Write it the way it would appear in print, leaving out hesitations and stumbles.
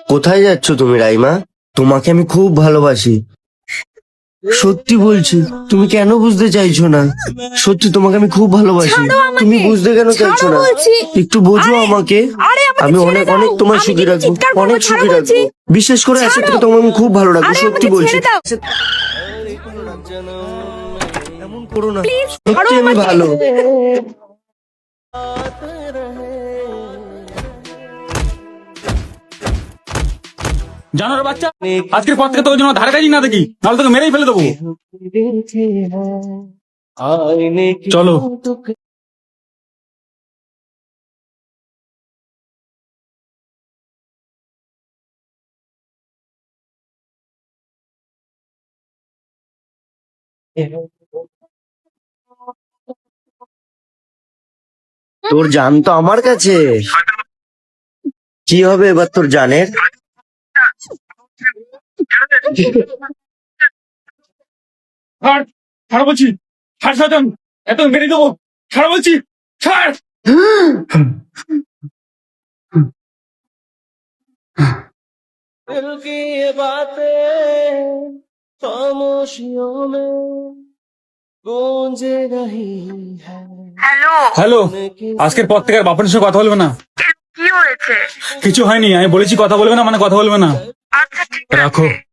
কোথায় যাচ্ছ তুমি রাইমা? তোমাকে আমি খুব ভালোবাসি, সত্যি বলছি। তুমি কেন বুঝতে চাইছো না? সত্যি তোমাকে আমি খুব ভালোবাসি। ছাড়ো আমাকে। তুমি বুঝতে কেন চাইছো ছাড়ো না? বলছি। একটু বোঝো আরে, আমাকে। আরে আমাকে আমি ছেড়ে অনেক দাও। অনেক তোমায় আমি সুখী কিন্তু রাখবো, চিৎকার করবো, অনেক ছাড়ো সুখী বলছি। রাখবো। বিশেষ করে আজকে ছাড়ো। থেকে তোমাকে আমি খুব ভালো রাখবো, আরে সত্যি আমাকে বলছি। ছেড়ে দাও। এমন করো না, প্লিজ সত্যি আমি আমাকে। ভালো। জানোর বাচ্চা, আজকের পর থেকে তোকে যেন ধারে কাজি না দেখি, নাহলে তোকে মেরেই ফেলে দেবো। চলো। তোর জান তো আমার কাছে। কি হবে এবার তোর জানের? ছাড়, ছাড় বলছি, ছাড় শয়তান, এত মেরে দেবো, ছাড় বলছি, ছাড়। दिल की ये बातें खामोशियों में गूंज रही है। হ্যালো, আজকের পর থেকে আর বাপের সঙ্গে কথা বলবে না। কি হয়েছে? কিছু হয়নি, আমি বলেছি কথা বলবে না মানে কথা বলবে না। আচ্ছা ঠিক রাখো। আছে।